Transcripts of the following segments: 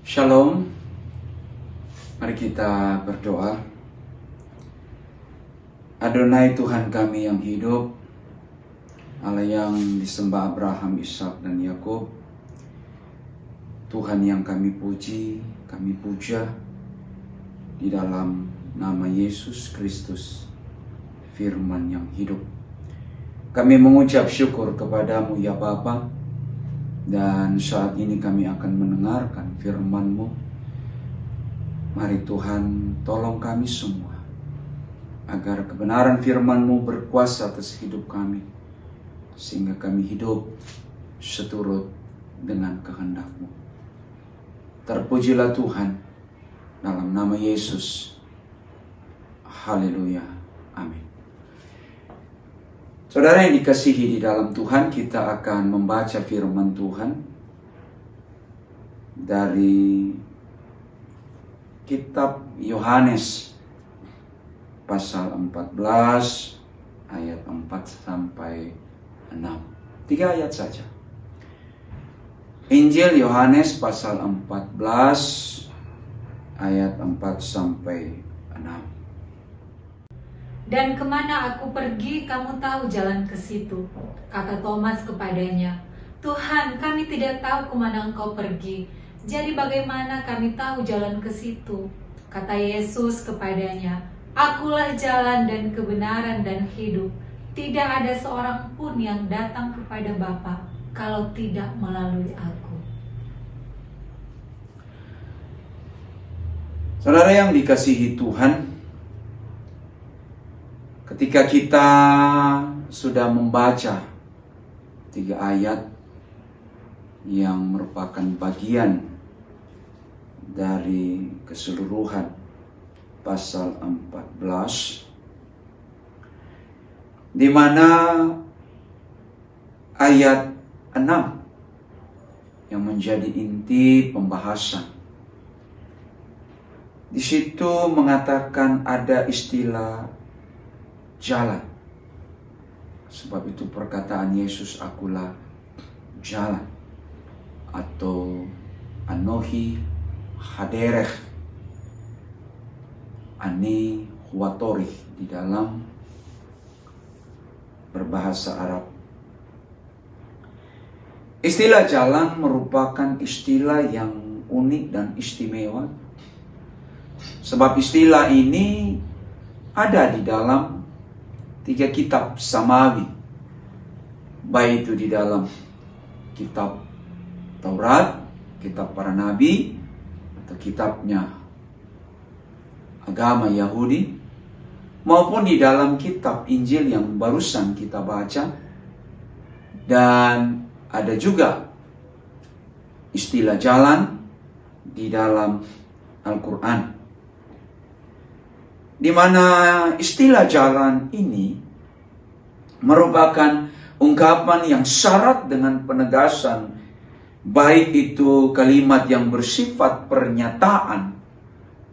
Shalom, mari kita berdoa. Adonai Tuhan kami yang hidup, Allah yang disembah Abraham, Ishak dan Yakub, Tuhan yang kami puji, kami puja di dalam nama Yesus Kristus, firman yang hidup. Kami mengucap syukur kepadamu ya Bapa. Dan saat ini kami akan mendengarkan firman-Mu. Mari Tuhan tolong kami semua, agar kebenaran firman-Mu berkuasa atas hidup kami, sehingga kami hidup seturut dengan kehendak-Mu. Terpujilah Tuhan, dalam nama Yesus. Haleluya. Amin. Saudara yang dikasihi di dalam Tuhan, kita akan membaca firman Tuhan dari kitab Yohanes pasal 14 ayat 4 sampai 6. 3 ayat saja. Injil Yohanes pasal 14 ayat 4 sampai 6. Dan kemana aku pergi, kamu tahu jalan ke situ. Kata Thomas kepadanya, Tuhan, kami tidak tahu kemana engkau pergi. Jadi bagaimana kami tahu jalan ke situ? Kata Yesus kepadanya, Akulah jalan dan kebenaran dan hidup. Tidak ada seorang pun yang datang kepada Bapa kalau tidak melalui aku. Saudara yang dikasihi Tuhan, ketika kita sudah membaca 3 ayat yang merupakan bagian dari keseluruhan pasal 14, di mana ayat 6 yang menjadi inti pembahasan. Di situ mengatakan ada istilah jalan. Sebab itu perkataan Yesus, Akulah jalan, atau Anohi haderech, Ani huatorih di dalam berbahasa Arab. Istilah jalan merupakan istilah yang unik dan istimewa. Sebab istilah ini ada di dalam 3 kitab samawi, baik itu di dalam kitab Taurat, kitab para nabi, atau kitabnya agama Yahudi, maupun di dalam kitab Injil yang barusan kita baca. Dan ada juga istilah jalan di dalam Al-Quran, di mana istilah jalan ini merupakan ungkapan yang syarat dengan penegasan, baik itu kalimat yang bersifat pernyataan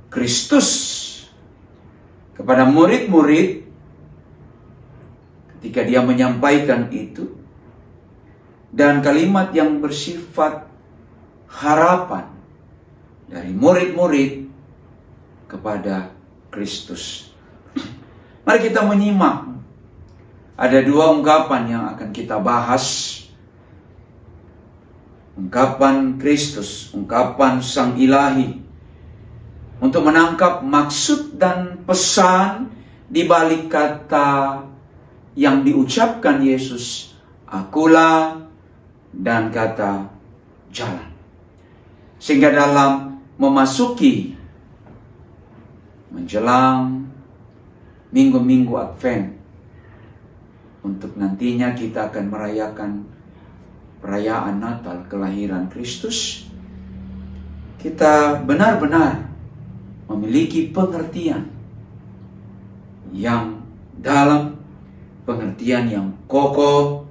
Kristus kepada murid-murid ketika dia menyampaikan itu, dan kalimat yang bersifat harapan dari murid-murid kepada Kristus. Mari kita menyimak. Ada 2 ungkapan yang akan kita bahas. Ungkapan Kristus, ungkapan Sang Ilahi, untuk menangkap maksud dan pesan di balik kata yang diucapkan Yesus, Akulah, dan kata jalan. Sehingga dalam memasuki menjelang minggu-minggu Advent, untuk nantinya kita akan merayakan perayaan Natal kelahiran Kristus, kita benar-benar memiliki pengertian yang dalam, pengertian yang kokoh,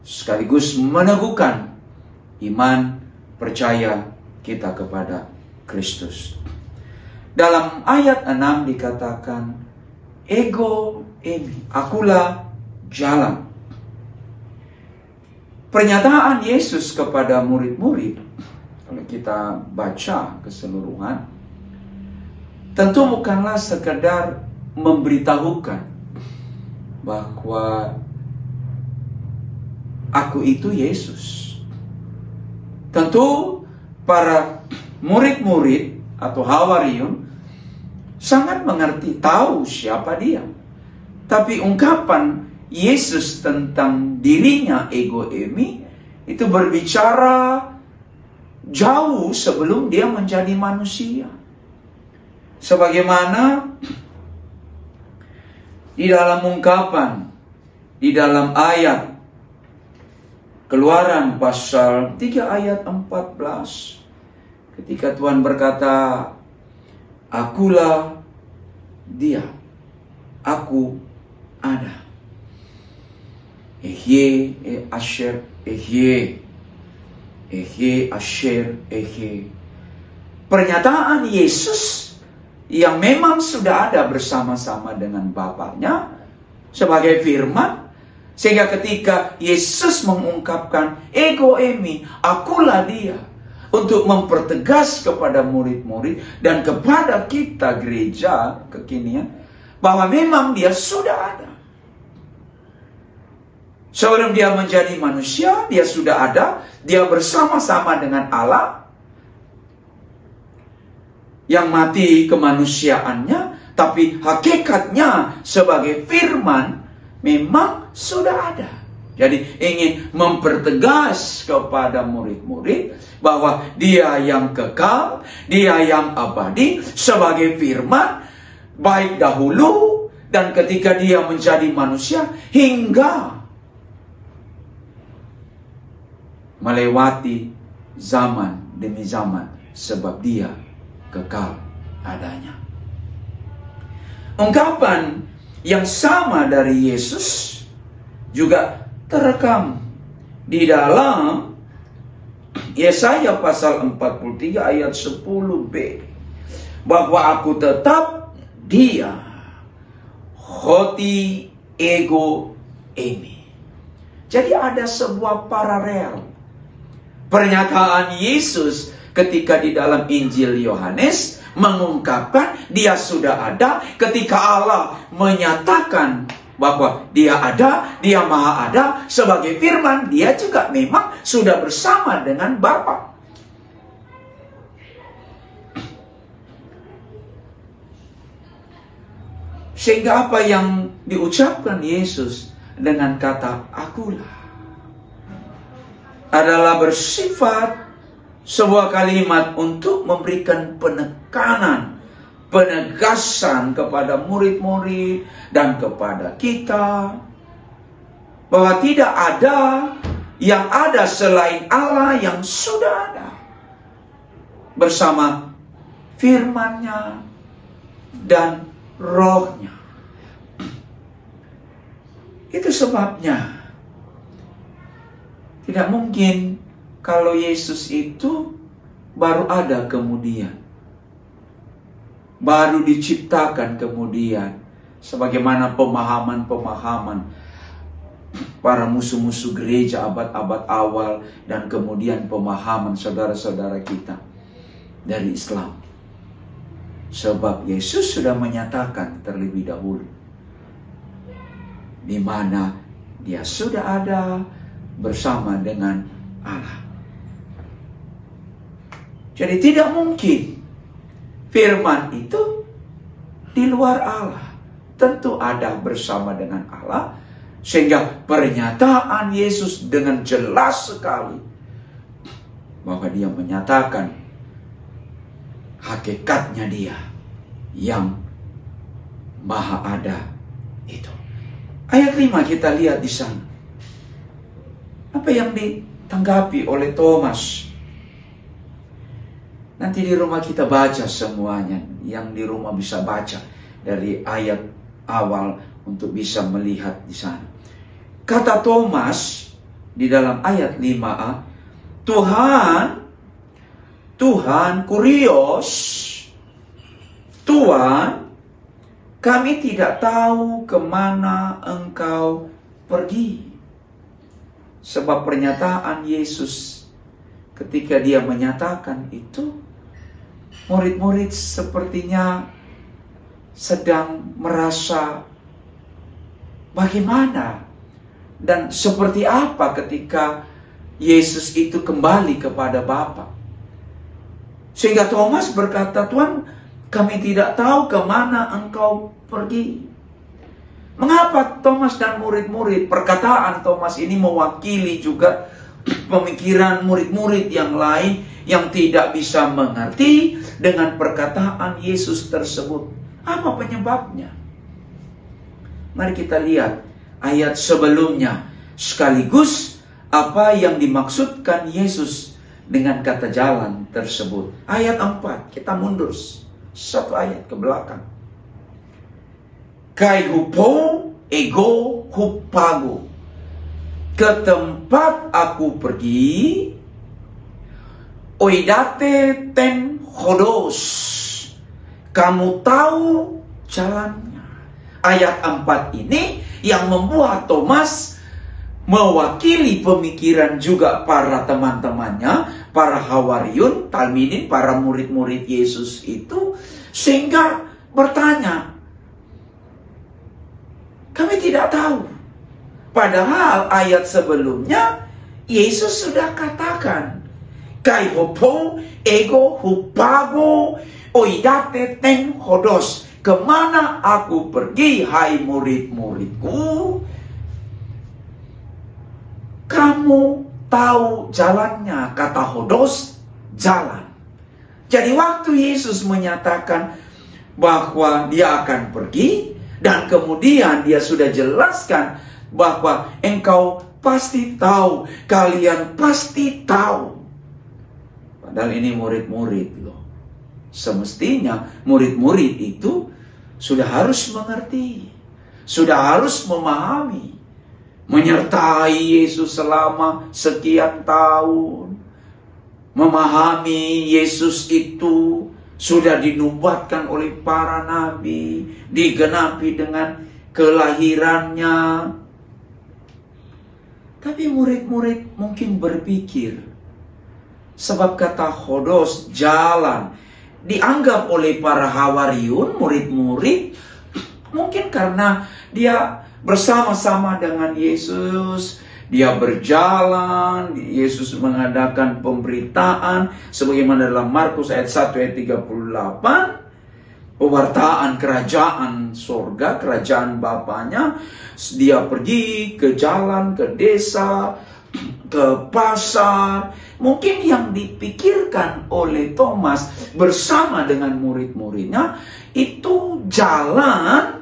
sekaligus meneguhkan iman percaya kita kepada Kristus. Dalam ayat 6 dikatakan, Ego emi, akulah jalan. Pernyataan Yesus kepada murid-murid kalau kita baca keseluruhan, tentu bukanlah sekedar memberitahukan bahwa aku itu Yesus. Tentu para murid-murid atau Hawariun sangat mengerti, tahu siapa dia. Tapi ungkapan Yesus tentang dirinya, ego eimi, itu berbicara jauh sebelum dia menjadi manusia. Sebagaimana di dalam ungkapan, di dalam ayat Keluaran pasal 3 ayat 14, ketika Tuhan berkata, akulah dia, aku ada. Ehye, asher, ehye. Ehye, asher, ehye. Pernyataan Yesus yang memang sudah ada bersama-sama dengan Bapaknya sebagai firman, sehingga ketika Yesus mengungkapkan ego eimi, akulah dia, untuk mempertegas kepada murid-murid dan kepada kita gereja kekinian bahwa memang dia sudah ada. Sebelum dia menjadi manusia, dia sudah ada, dia bersama-sama dengan Allah yang mati kemanusiaannya, tapi hakikatnya sebagai firman memang sudah ada. Jadi ingin mempertegas kepada murid-murid bahwa dia yang kekal, dia yang abadi sebagai firman, baik dahulu dan ketika dia menjadi manusia hingga melewati zaman demi zaman, sebab dia kekal adanya. Ungkapan yang sama dari Yesus juga terekam di dalam Yesaya pasal 43 ayat 10b, bahwa aku tetap dia, hoti ego eimi. Jadi ada sebuah paralel pernyataan Yesus ketika di dalam Injil Yohanes mengungkapkan dia sudah ada, ketika Allah menyatakan bahwa dia ada, dia maha ada sebagai firman, dia juga memang sudah bersama dengan Bapa. Sehingga apa yang diucapkan Yesus dengan kata akulah adalah bersifat sebuah kalimat untuk memberikan penekanan, penegasan kepada murid-murid dan kepada kita bahwa tidak ada yang ada selain Allah yang sudah ada bersama firman-Nya dan Roh-Nya. Itu sebabnya tidak mungkin kalau Yesus itu baru ada kemudian, baru diciptakan kemudian, sebagaimana pemahaman-pemahaman para musuh-musuh gereja abad-abad awal dan kemudian pemahaman saudara-saudara kita dari Islam. Sebab Yesus sudah menyatakan terlebih dahulu di mana dia sudah ada bersama dengan Allah. Jadi tidak mungkin firman itu di luar Allah. Tentu ada bersama dengan Allah. Sehingga pernyataan Yesus dengan jelas sekali bahwa dia menyatakan hakikatnya dia yang maha ada itu. Ayat 5 kita lihat di sana. Apa yang ditanggapi oleh Thomas? Nanti di rumah kita baca semuanya. Yang di rumah bisa baca dari ayat awal untuk bisa melihat di sana. Kata Thomas di dalam ayat 5a, Tuhan, Kurios, Tuhan, kami tidak tahu kemana Engkau pergi. Sebab pernyataan Yesus ketika dia menyatakan itu, murid-murid sepertinya sedang merasa bagaimana dan seperti apa ketika Yesus itu kembali kepada Bapa. Sehingga Thomas berkata, Tuhan, kami tidak tahu kemana engkau pergi. Mengapa Thomas dan murid-murid, perkataan Thomas ini mewakili juga pemikiran murid-murid yang lain yang tidak bisa mengerti dengan perkataan Yesus tersebut. Apa penyebabnya? Mari kita lihat ayat sebelumnya, sekaligus apa yang dimaksudkan Yesus dengan kata jalan tersebut. Ayat 4, kita mundur satu ayat ke belakang. Kai hupo ego hupago. Ke tempat aku pergi, oidate ten hodos. Kamu tahu jalannya. Ayat 4 ini yang membuat Thomas mewakili pemikiran juga para teman-temannya, para hawariun, talmidin, para murid-murid Yesus itu, sehingga bertanya, kami tidak tahu. Padahal ayat sebelumnya Yesus sudah katakan, kai hopo ego hupago oidate ten hodos. Kemana aku pergi, hai murid-muridku? Kamu tahu jalannya, kata hodos, jalan. Jadi waktu Yesus menyatakan bahwa dia akan pergi, dan kemudian dia sudah jelaskan bahwa engkau pasti tahu, kalian pasti tahu. Padahal ini murid-murid loh. Semestinya murid-murid itu sudah harus mengerti, sudah harus memahami, menyertai Yesus selama sekian tahun, memahami Yesus itu sudah dinubuatkan oleh para nabi, digenapi dengan kelahirannya. Tapi murid-murid mungkin berpikir, sebab kata hodos, jalan, dianggap oleh para hawariun, murid-murid, mungkin karena dia bersama-sama dengan Yesus, dia berjalan, Yesus mengadakan pemberitaan, sebagaimana dalam Markus ayat 1 ayat 38, pewartaan kerajaan sorga, kerajaan Bapaknya. Dia pergi ke jalan, ke desa, ke pasar. Mungkin yang dipikirkan oleh Thomas bersama dengan murid-muridnya itu jalan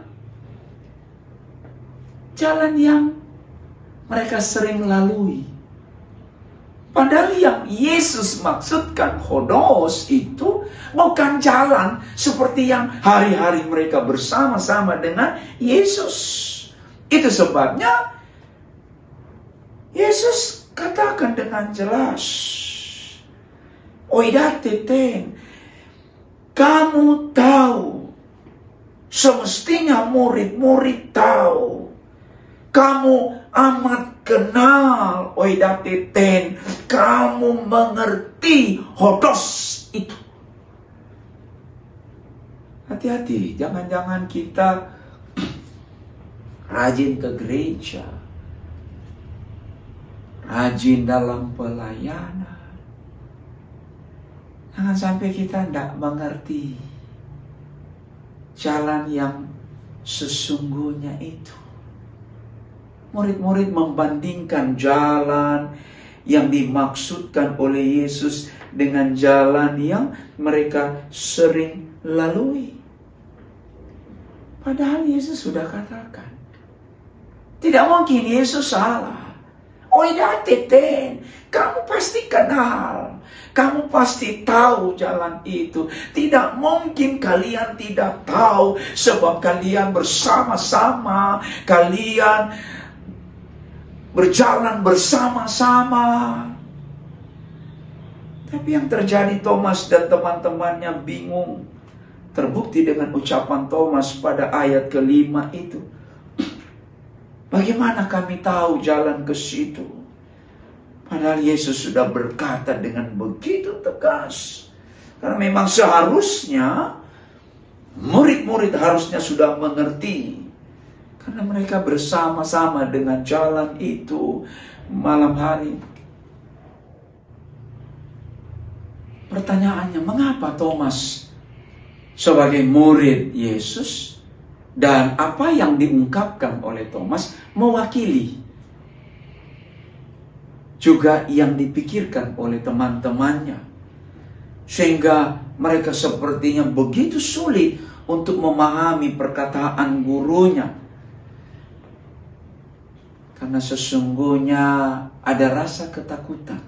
yang mereka sering lalui. Padahal yang Yesus maksudkan hodos itu bukan jalan seperti yang hari-hari mereka bersama-sama dengan Yesus. Itu sebabnya Yesus katakan dengan jelas, oidate ten, kamu tahu, semestinya murid-murid tahu, kamu amat kenal oidate ten, kamu mengerti hodos itu. Hati-hati, jangan-jangan kita rajin ke gereja, rajin dalam pelayanan, jangan sampai kita tidak mengerti jalan yang sesungguhnya itu. Murid-murid membandingkan jalan yang dimaksudkan oleh Yesus dengan jalan yang mereka sering lalui. Padahal Yesus sudah katakan, tidak mungkin Yesus salah. Oidate ten, kamu pasti kenal, kamu pasti tahu jalan itu. Tidak mungkin kalian tidak tahu, sebab kalian bersama-sama, kalian berjalan bersama-sama. Tapi yang terjadi, Thomas dan teman-temannya bingung. Terbukti dengan ucapan Thomas pada ayat ke-5 itu. Bagaimana kami tahu jalan ke situ? Padahal Yesus sudah berkata dengan begitu tegas. Karena memang seharusnya murid-murid harusnya sudah mengerti. Karena mereka bersama-sama dengan jalan itu malam hari. Pertanyaannya, mengapa Thomas sebagai murid Yesus dan apa yang diungkapkan oleh Thomas mewakili juga yang dipikirkan oleh teman-temannya, sehingga mereka sepertinya begitu sulit untuk memahami perkataan gurunya, karena sesungguhnya ada rasa ketakutan,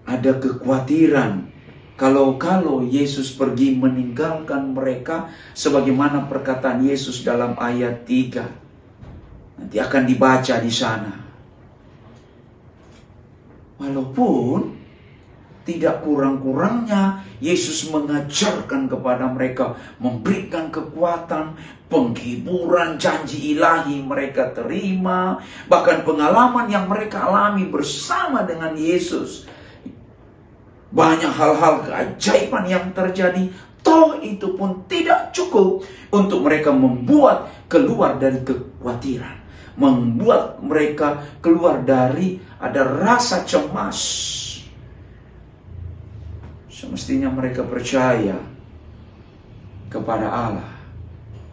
ada kekhawatiran kalau Yesus pergi meninggalkan mereka, sebagaimana perkataan Yesus dalam ayat 3 nanti akan dibaca di sana. Walaupun tidak kurang-kurangnya Yesus mengajarkan kepada mereka, memberikan kekuatan, penghiburan, janji ilahi mereka terima, bahkan pengalaman yang mereka alami bersama dengan Yesus. Banyak hal-hal keajaiban yang terjadi, toh itu pun tidak cukup untuk mereka membuat keluar dari kekhawatiran, membuat mereka keluar dari ada rasa cemas. Semestinya mereka percaya kepada Allah,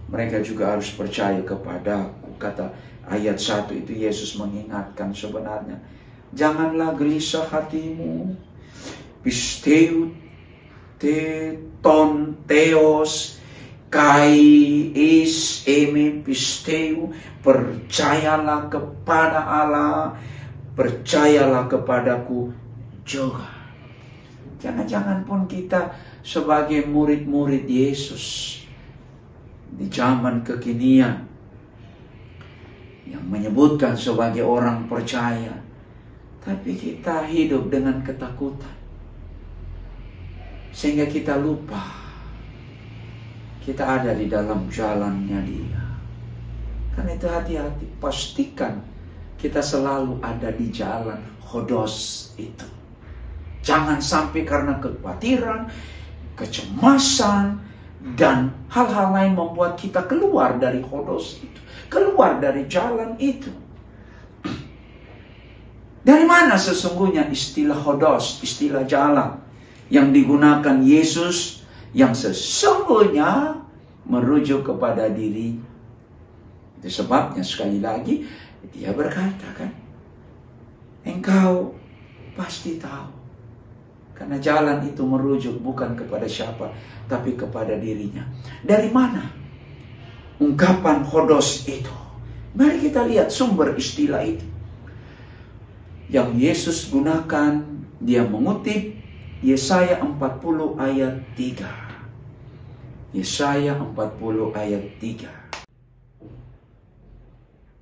mereka juga harus percaya kepadaku. Kata ayat 1 itu, Yesus mengingatkan sebenarnya, janganlah gelisah hatimu. Pisteu te ton theos kai is eme pisteu. Percayalah kepada Allah, percayalah kepadaku juga. Jangan-jangan pun kita sebagai murid-murid Yesus di zaman kekinian yang menyebutkan sebagai orang percaya, tapi kita hidup dengan ketakutan, sehingga kita lupa kita ada di dalam jalannya Dia. Karena itu hati-hati, pastikan kita selalu ada di jalan Hodos itu. Jangan sampai karena kekhawatiran, kecemasan, dan hal-hal lain membuat kita keluar dari Hodos itu, keluar dari jalan itu. Dari mana sesungguhnya istilah Hodos, istilah jalan yang digunakan Yesus, yang sesungguhnya merujuk kepada diri? Itu sebabnya sekali lagi Dia berkata kan, engkau pasti tahu. Karena jalan itu merujuk bukan kepada siapa, tapi kepada dirinya. Dari mana ungkapan Hodos itu? Mari kita lihat sumber istilah itu. Yang Yesus gunakan, Dia mengutip Yesaya 40 ayat 3. Yesaya 40 ayat 3.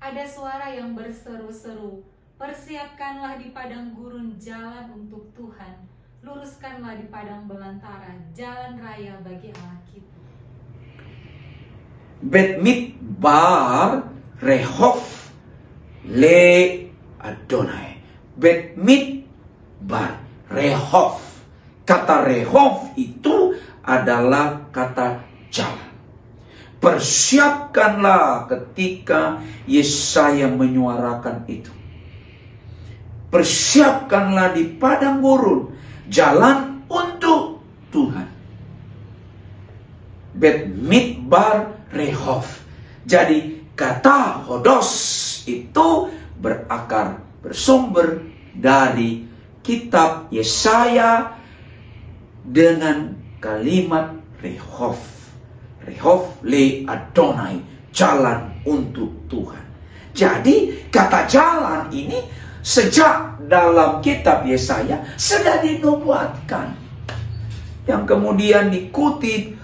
Ada suara yang berseru-seru, persiapkanlah di padang gurun jalan untuk Tuhan, luruskanlah di padang belantara jalan raya bagi Allah kita. Bet midbar Rehov le Adonai. Bet midbar Rehov. Kata Rehov itu adalah kata jalan. Persiapkanlah ketika Yesaya menyuarakan itu. Persiapkanlah di padang gurun jalan untuk Tuhan. Bet midbar Rehov. Jadi kata Hodos itu bersumber dari kitab Yesaya dengan kalimat Rehov. Rehov le Adonai, jalan untuk Tuhan. Jadi kata jalan ini sejak dalam kitab Yesaya sudah dinubuatkan, yang kemudian dikutip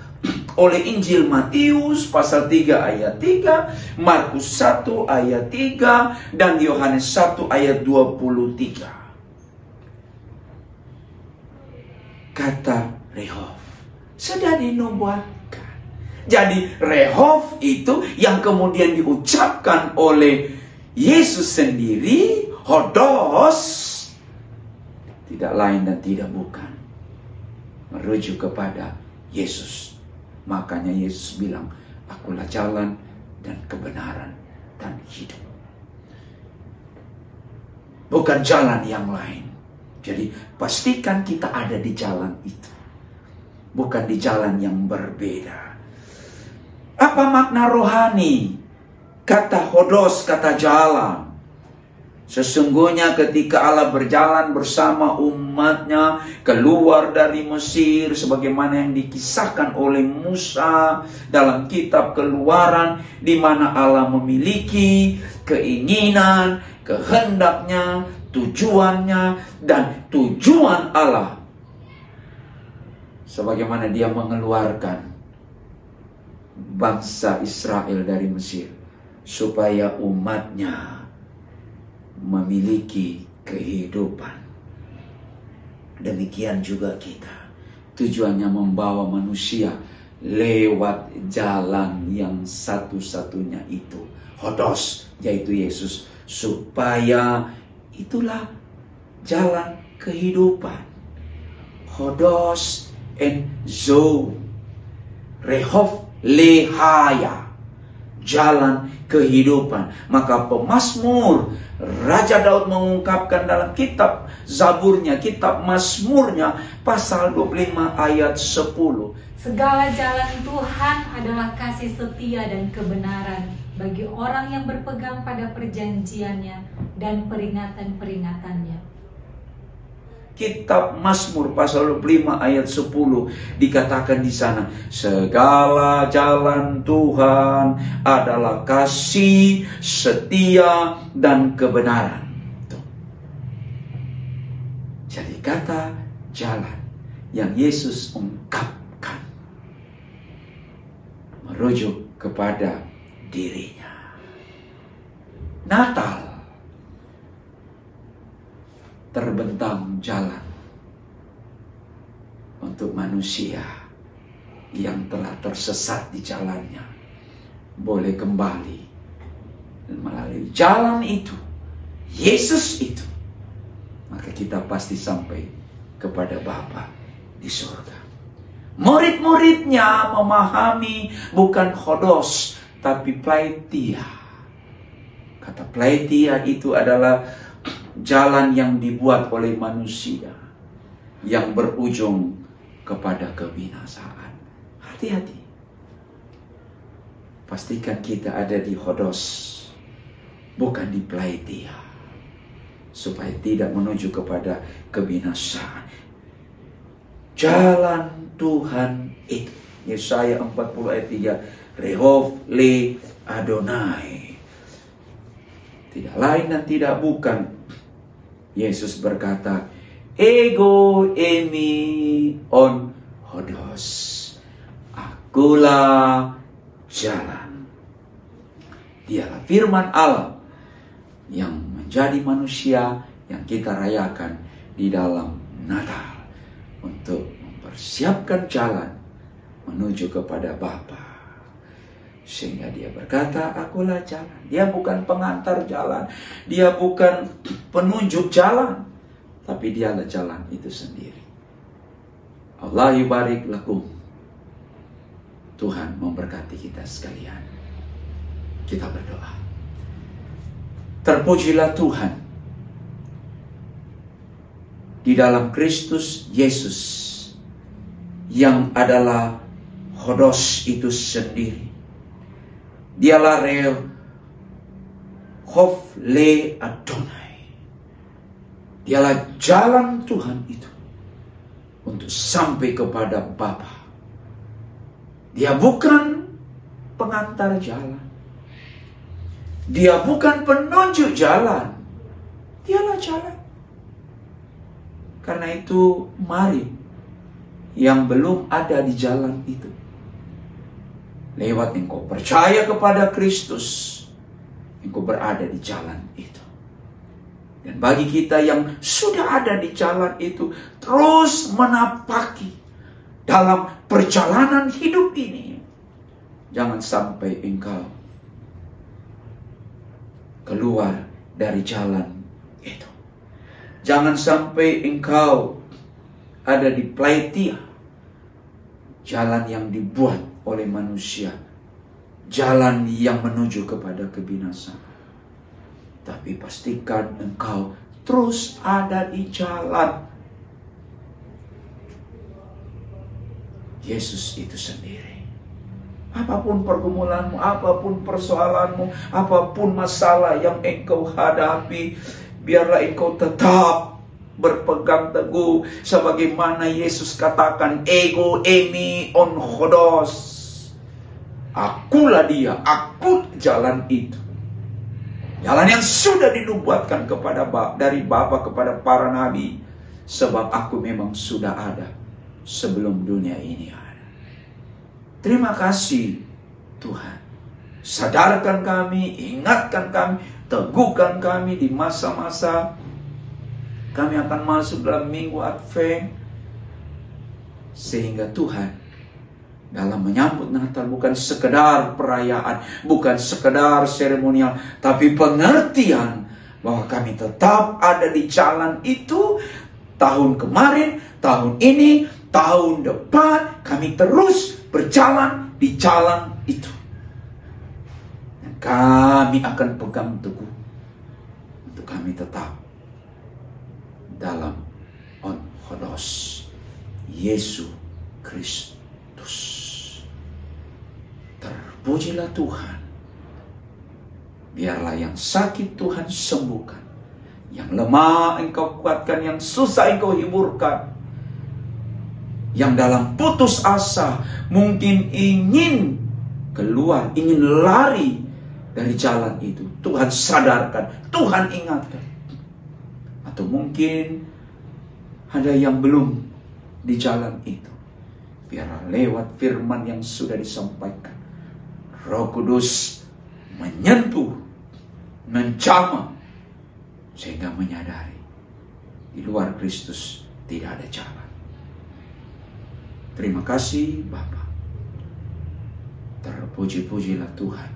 oleh Injil Matius pasal 3 ayat 3, Markus 1 ayat 3, dan Yohanes 1 ayat 23. Kata Rehov sudah dinubuatkan. Jadi Rehov itu yang kemudian diucapkan oleh Yesus sendiri hodos tidak lain dan tidak bukan merujuk kepada Yesus. Makanya Yesus bilang, akulah jalan dan kebenaran dan hidup. Bukan jalan yang lain. Jadi pastikan kita ada di jalan itu. Bukan di jalan yang berbeda. Apa makna rohani kata hodos, kata jalan? Sesungguhnya ketika Allah berjalan bersama umatnya keluar dari Mesir, sebagaimana yang dikisahkan oleh Musa dalam kitab Keluaran, di mana Allah memiliki keinginan, kehendaknya, tujuannya, dan tujuan Allah, sebagaimana Dia mengeluarkan bangsa Israel dari Mesir, supaya umatnya memiliki kehidupan. Demikian juga kita, tujuannya membawa manusia lewat jalan yang satu-satunya itu, hodos, yaitu Yesus, supaya itulah jalan kehidupan. Hodos en zo, rehov lehaya, jalan kehidupan. Maka pemazmur Raja Daud mengungkapkan dalam kitab Zaburnya, kitab Mazmurnya, pasal 25 ayat 10. Segala jalan Tuhan adalah kasih setia dan kebenaran bagi orang yang berpegang pada perjanjiannya dan peringatan-peringatannya. Kitab Mazmur pasal 25 ayat 10 dikatakan di sana, segala jalan Tuhan adalah kasih, setia, dan kebenaran. Tuh. Jadi kata jalan yang Yesus ungkapkan merujuk kepada dirinya. Natal terbentang jalan untuk manusia yang telah tersesat di jalannya boleh kembali, dan melalui jalan itu, Yesus itu, maka kita pasti sampai kepada Bapa di surga. Murid-muridnya memahami bukan hodos tapi pletia. Kata pletia itu adalah jalan yang dibuat oleh manusia yang berujung kepada kebinasaan. Hati-hati. Pastikan kita ada di hodos, bukan di pletia, supaya tidak menuju kepada kebinasaan. Jalan Tuhan itu, Yesaya 40 ayat 3, Rehov le Adonai, tidak lain dan tidak bukan. Yesus berkata, ego emi on hodos, akulah jalan. Dialah firman Allah yang menjadi manusia yang kita rayakan di dalam Natal untuk mempersiapkan jalan menuju kepada Bapa. Sehingga Dia berkata, akulah jalan. Dia bukan pengantar jalan, Dia bukan penunjuk jalan, tapi Dialah jalan itu sendiri. Allah yubarik lakum. Tuhan memberkati kita sekalian. Kita berdoa. Terpujilah Tuhan di dalam Kristus Yesus yang adalah hodos itu sendiri. Dialah Rehov le Adonai. Dialah jalan Tuhan itu untuk sampai kepada Bapa. Dia bukan pengantar jalan, Dia bukan penunjuk jalan, Dialah jalan. Karena itu mari yang belum ada di jalan itu, lewat engkau percaya kepada Kristus, engkau berada di jalan itu. Dan bagi kita yang sudah ada di jalan itu, terus menapaki dalam perjalanan hidup ini, jangan sampai engkau keluar dari jalan itu. Jangan sampai engkau ada di Plaitia, jalan yang dibuat oleh manusia, jalan yang menuju kepada kebinasaan. Tapi pastikan engkau terus ada di jalan Yesus itu sendiri. Apapun pergumulanmu, apapun persoalanmu, apapun masalah yang engkau hadapi, biarlah engkau tetap berpegang teguh sebagaimana Yesus katakan, ego emi on hodos. Akulah dia, aku jalan itu. Jalan yang sudah dinubuatkan dari Bapa kepada para nabi. Sebab aku memang sudah ada sebelum dunia ini ada. Terima kasih Tuhan. Sadarkan kami, ingatkan kami, teguhkan kami di masa-masa kami akan masuk dalam minggu Advent. Sehingga Tuhan dalam menyambut Natal bukan sekedar perayaan, bukan sekedar seremonial, tapi pengertian bahwa kami tetap ada di jalan itu. Tahun kemarin, tahun ini, tahun depan, kami terus berjalan di jalan itu. Dan kami akan pegang teguh untuk kami tetap dalam on hodos Yesus Kristus. Terpujilah Tuhan. Biarlah yang sakit Tuhan sembuhkan, yang lemah engkau kuatkan, yang susah engkau hiburkan, yang dalam putus asa mungkin ingin keluar, ingin lari dari jalan itu, Tuhan sadarkan, Tuhan ingatkan. Atau mungkin ada yang belum di jalan itu, biarlah lewat firman yang sudah disampaikan, Roh Kudus menyentuh, menjamah, sehingga menyadari di luar Kristus tidak ada jalan. Terima kasih Bapa. Terpuji-pujilah Tuhan.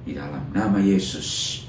Di dalam nama Yesus